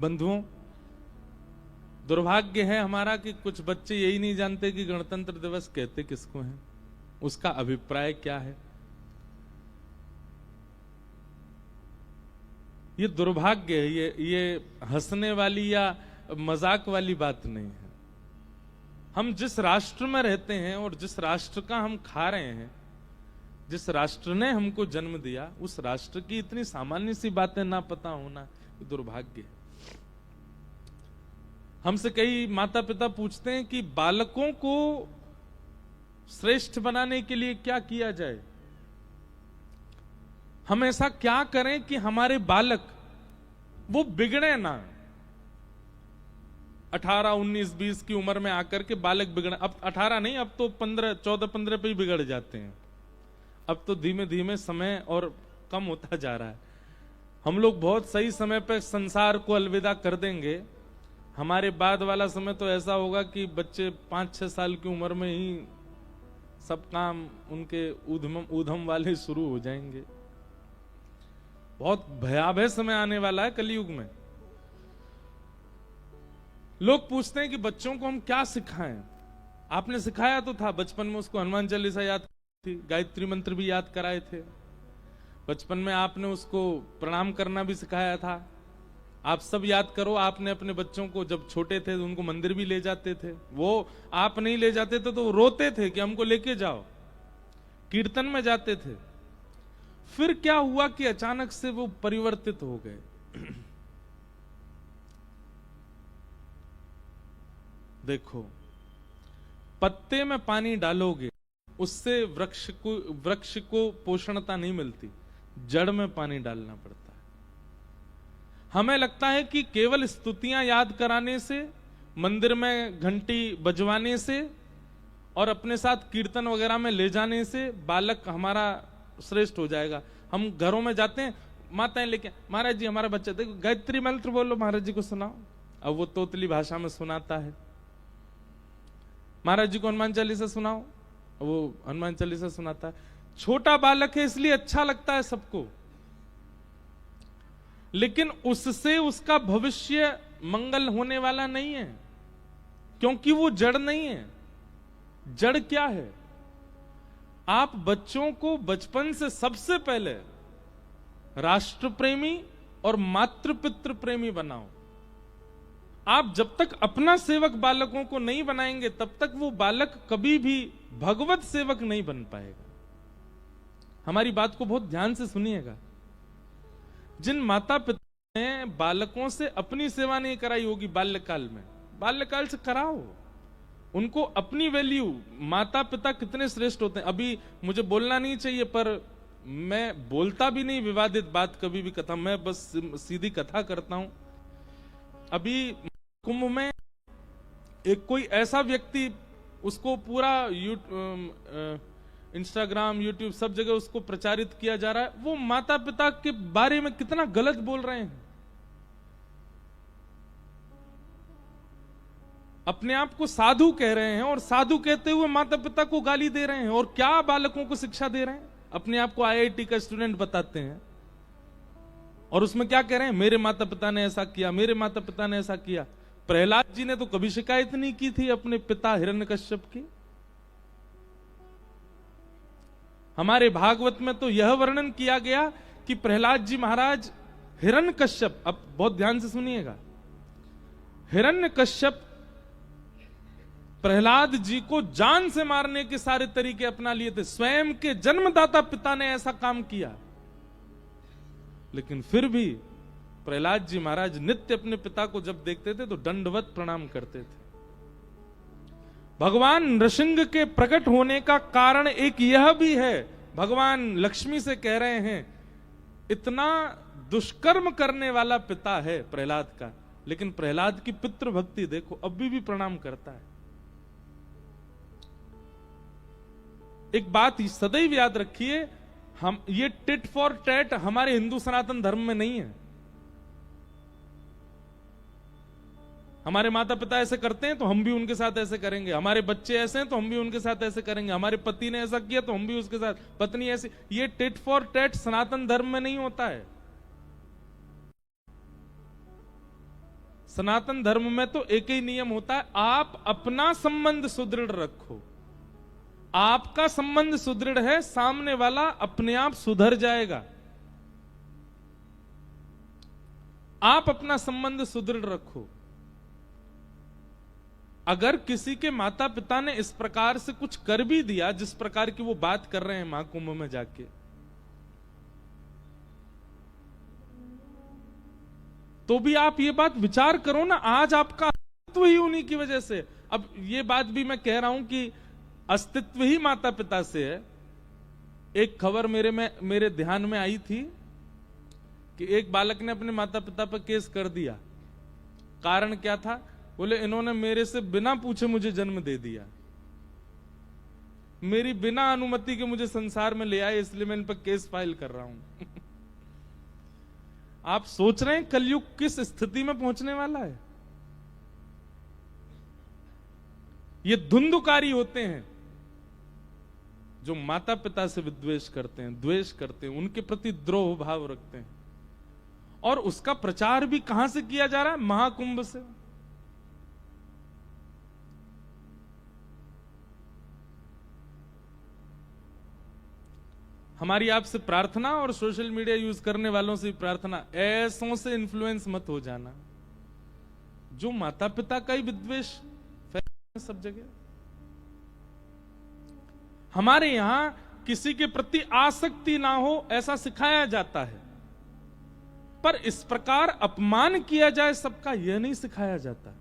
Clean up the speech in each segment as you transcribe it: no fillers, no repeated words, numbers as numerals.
बंधुओं, दुर्भाग्य है हमारा कि कुछ बच्चे यही नहीं जानते कि गणतंत्र दिवस कहते किसको हैं, उसका अभिप्राय क्या है। ये दुर्भाग्य है, ये हंसने वाली या मजाक वाली बात नहीं है। हम जिस राष्ट्र में रहते हैं और जिस राष्ट्र का हम खा रहे हैं, जिस राष्ट्र ने हमको जन्म दिया, उस राष्ट्र की इतनी सामान्य सी बातें ना पता होना दुर्भाग्य है। हमसे कई माता पिता पूछते हैं कि बालकों को श्रेष्ठ बनाने के लिए क्या किया जाए, हम ऐसा क्या करें कि हमारे बालक वो बिगड़े ना। 18, 19, 20 की उम्र में आकर के बालक बिगड़े, अब 18 नहीं, अब तो 15, 14, 15 पे ही बिगड़ जाते हैं। अब तो धीमे धीमे समय और कम होता जा रहा है। हम लोग बहुत सही समय पे संसार को अलविदा कर देंगे। हमारे बाद वाला समय तो ऐसा होगा कि बच्चे 5-6 साल की उम्र में ही सब काम उनके ऊधम वाले शुरू हो जाएंगे। बहुत भयावह समय आने वाला है कलयुग में। लोग पूछते हैं कि बच्चों को हम क्या सिखाएं। आपने सिखाया तो था बचपन में, उसको हनुमान चालीसा याद थी, गायत्री मंत्र भी याद कराए थे। बचपन में आपने उसको प्रणाम करना भी सिखाया था। आप सब याद करो, आपने अपने बच्चों को जब छोटे थे तो उनको मंदिर भी ले जाते थे। वो आप नहीं ले जाते थे तो वो रोते थे कि हमको लेके जाओ। कीर्तन में जाते थे। फिर क्या हुआ कि अचानक से वो परिवर्तित हो गए। देखो, पत्ते में पानी डालोगे उससे वृक्ष को पोषणता नहीं मिलती, जड़ में पानी डालना पड़ता है। हमें लगता है कि केवल स्तुतियां याद कराने से, मंदिर में घंटी बजवाने से और अपने साथ कीर्तन वगैरह में ले जाने से बालक हमारा श्रेष्ठ हो जाएगा। हम घरों में जाते हैं, माताएं लेके, महाराज जी हमारा बच्चा देखो गायत्री मंत्र बोलो, महाराज जी को सुनाओ। अब वो तोतली भाषा में सुनाता है। महाराज जी को हनुमान चालीसा सुनाओ, वो हनुमान चालीसा सुनाता है। छोटा बालक है इसलिए अच्छा लगता है सबको, लेकिन उससे उसका भविष्य मंगल होने वाला नहीं है, क्योंकि वो जड़ नहीं है। जड़ क्या है? आप बच्चों को बचपन से सबसे पहले राष्ट्र प्रेमी और मातृ पितृ प्रेमी बनाओ। आप जब तक अपना सेवक बालकों को नहीं बनाएंगे तब तक वो बालक कभी भी भगवत सेवक नहीं बन पाएगा। हमारी बात को बहुत ध्यान से सुनिएगा। जिन माता पिता ने बालकों से अपनी सेवा नहीं कराई होगी बाल्यकाल में, बाल्यकाल से कराओ उनको अपनी वैल्यू। माता पिता कितने श्रेष्ठ होते हैं। अभी मुझे बोलना नहीं चाहिए पर मैं बोलता भी नहीं विवादित बात कभी भी कथा, मैं बस सीधी कथा करता हूं। अभी कुंभ में एक कोई ऐसा व्यक्ति, उसको पूरा इंस्टाग्राम, यूट्यूब सब जगह उसको प्रचारित किया जा रहा है, वो माता पिता के बारे में कितना गलत बोल रहे हैं। अपने आप को साधु कह रहे हैं और साधु कहते हुए माता पिता को गाली दे रहे हैं। और क्या बालकों को शिक्षा दे रहे हैं? अपने आप को आईआईटी का स्टूडेंट बताते हैं और उसमें क्या कह रहे हैं? मेरे माता पिता ने ऐसा किया, मेरे माता पिता ने ऐसा किया। प्रहलाद जी ने तो कभी शिकायत नहीं की थी अपने पिता हिरण्यकश्यप की। हमारे भागवत में तो यह वर्णन किया गया कि प्रहलाद जी महाराज हिरण्यकश्यप, अब बहुत ध्यान से सुनिएगा, हिरण्यकश्यप प्रहलाद जी को जान से मारने के सारे तरीके अपना लिए थे। स्वयं के जन्मदाता पिता ने ऐसा काम किया, लेकिन फिर भी प्रहलाद जी महाराज नित्य अपने पिता को जब देखते थे तो दंडवत प्रणाम करते थे। भगवान नृसिंह के प्रकट होने का कारण एक यह भी है, भगवान लक्ष्मी से कह रहे हैं, इतना दुष्कर्म करने वाला पिता है प्रहलाद का, लेकिन प्रहलाद की पितृ भक्ति देखो, अभी भी प्रणाम करता है। एक बात सदैव याद रखिए, हम ये टिट फॉर टैट हमारे हिंदू सनातन धर्म में नहीं है। हमारे माता पिता ऐसे करते हैं तो हम भी उनके साथ ऐसे करेंगे, हमारे बच्चे ऐसे हैं तो हम भी उनके साथ ऐसे करेंगे, हमारे पति ने ऐसा किया तो हम भी उसके साथ, पत्नी ऐसी। ये टिट फॉर टैट सनातन धर्म में नहीं होता है। सनातन धर्म में तो एक ही नियम होता है, आप अपना संबंध सुदृढ़ रखो। आपका संबंध सुदृढ़ है, सामने वाला अपने आप सुधर जाएगा। आप अपना संबंध सुदृढ़ रखो। अगर किसी के माता पिता ने इस प्रकार से कुछ कर भी दिया, जिस प्रकार की वो बात कर रहे हैं महाकुंभ में जाके, तो भी आप ये बात विचार करो ना, आज आपका अस्तित्व ही उन्हीं की वजह से। अब ये बात भी मैं कह रहा हूं कि अस्तित्व ही माता पिता से है। एक खबर मेरे ध्यान में आई थी कि एक बालक ने अपने माता पिता पर केस कर दिया। कारण क्या था? बोले इन्होंने मेरे से बिना पूछे मुझे जन्म दे दिया, मेरी बिना अनुमति के मुझे संसार में ले आए, इसलिए मैं इन पर केस फाइल कर रहा हूं। आप सोच रहे हैं कलयुग किस स्थिति में पहुंचने वाला है? ये धुंधुकारी होते हैं जो माता पिता से विद्वेष करते हैं, द्वेष करते हैं, उनके प्रति द्रोह भाव रखते हैं। और उसका प्रचार भी कहां से किया जा रहा है? महाकुंभ से। हमारी आपसे प्रार्थना और सोशल मीडिया यूज करने वालों से प्रार्थना, ऐसों से इन्फ्लुएंस मत हो जाना जो माता पिता का ही विद्वेष फैलाते सब जगह। हमारे यहां किसी के प्रति आसक्ति ना हो ऐसा सिखाया जाता है, पर इस प्रकार अपमान किया जाए सबका, यह नहीं सिखाया जाता।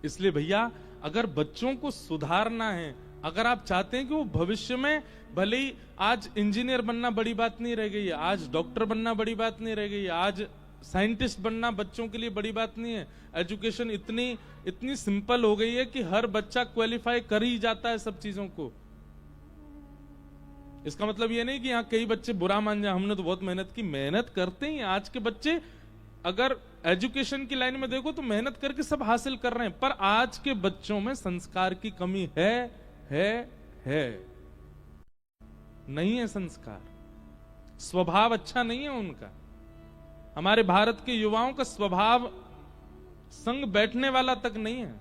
इसलिए भैया, अगर बच्चों को सुधारना है, अगर आप चाहते हैं कि वो भविष्य में, भले ही आज इंजीनियर बनना बड़ी बात नहीं रह गई है, आज डॉक्टर बनना बड़ी बात नहीं रह गई है, आज साइंटिस्ट बनना बच्चों के लिए बड़ी बात नहीं है। एजुकेशन इतनी सिंपल हो गई है कि हर बच्चा क्वालिफाई कर ही जाता है सब चीजों को। इसका मतलब ये नहीं कि यहाँ कई बच्चे बुरा मान जाए, हमने तो बहुत मेहनत की। मेहनत करते ही आज के बच्चे, अगर एजुकेशन की लाइन में देखो तो मेहनत करके सब हासिल कर रहे हैं, पर आज के बच्चों में संस्कार की कमी है। नहीं है संस्कार, स्वभाव अच्छा नहीं है उनका। हमारे भारत के युवाओं का स्वभाव संग बैठने वाला तक नहीं है।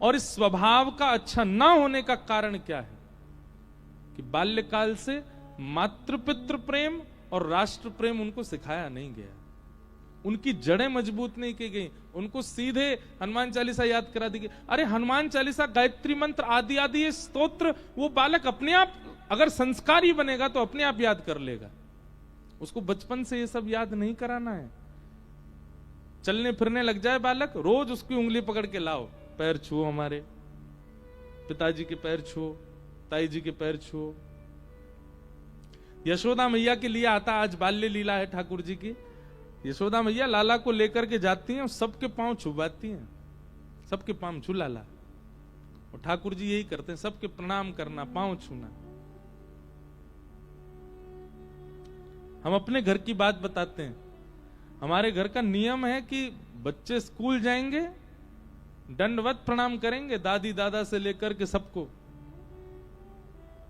और इस स्वभाव का अच्छा ना होने का कारण क्या है? कि बाल्यकाल से मातृपितृ प्रेम और राष्ट्र प्रेम उनको सिखाया नहीं गया, उनकी जड़ें मजबूत नहीं की गई। उनको सीधे हनुमान चालीसा याद करा दी गई। अरे हनुमान चालीसा, गायत्री मंत्र आदि आदि ये स्तोत्र, वो बालक अपने आप अगर संस्कारी बनेगा तो अपने आप याद कर लेगा। उसको बचपन से ये सब याद नहीं कराना है। चलने फिरने लग जाए बालक, रोज उसकी उंगली पकड़ के लाओ, पैर छुओ, हमारे पिताजी के पैर छुओ, ताई जी के पैर छुओ। यशोदा मैया के लिए आता, आज बाल्य लीला है ठाकुर जी की। यशोदा मैया लाला को लेकर के जाती हैं और सबके पांव छुपाती हैं, सबके पांव छू लाला। और ठाकुर जी यही करते हैं, सबके प्रणाम करना, पांव छूना। हम अपने घर की बात बताते हैं। हमारे घर का नियम है कि बच्चे स्कूल जाएंगे, दंडवत प्रणाम करेंगे, दादी दादा से लेकर के सबको,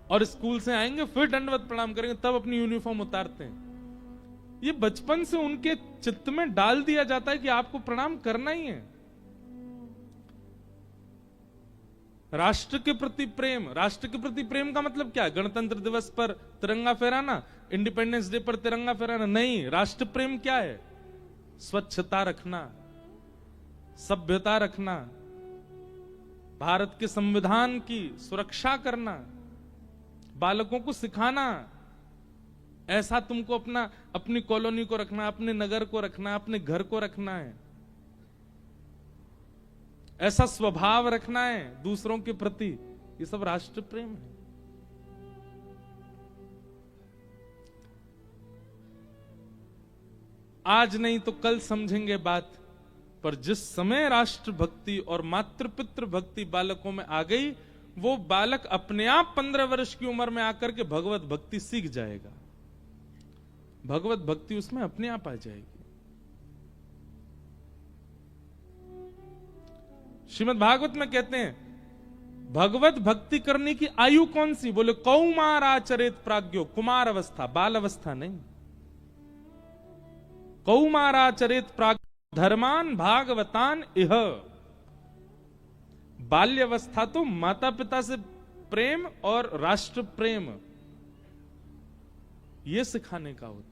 और स्कूल से आएंगे फिर दंडवत प्रणाम करेंगे, तब अपनी यूनिफॉर्म उतारते हैं। ये बचपन से उनके चित्त में डाल दिया जाता है कि आपको प्रणाम करना ही है। राष्ट्र के प्रति प्रेम, राष्ट्र के प्रति प्रेम का मतलब क्या है? गणतंत्र दिवस पर तिरंगा फहराना, इंडिपेंडेंस डे पर तिरंगा फहराना नहीं। राष्ट्र प्रेम क्या है? स्वच्छता रखना, सभ्यता रखना, भारत के संविधान की सुरक्षा करना, बालकों को सिखाना, ऐसा तुमको अपनी कॉलोनी को रखना, अपने नगर को रखना, अपने घर को रखना है, ऐसा स्वभाव रखना है दूसरों के प्रति। ये सब राष्ट्र प्रेम है। आज नहीं तो कल समझेंगे बात, पर जिस समय राष्ट्र भक्ति और मातृपितृ भक्ति बालकों में आ गई, वो बालक अपने आप 15 वर्ष की उम्र में आकर के भगवत भक्ति सीख जाएगा। भगवत भक्ति उसमें अपने आप आ जाएगी। श्रीमद् भागवत में कहते हैं, भगवत भक्ति करने की आयु कौन सी? बोले कौमाराचरित प्राज्ञो, कुमार अवस्था, बाल अवस्था नहीं। कौमाराचरित प्राज्ञो धर्मान भागवतान इह। बाल्यवस्था तो माता पिता से प्रेम और राष्ट्र प्रेम ये सिखाने का होता।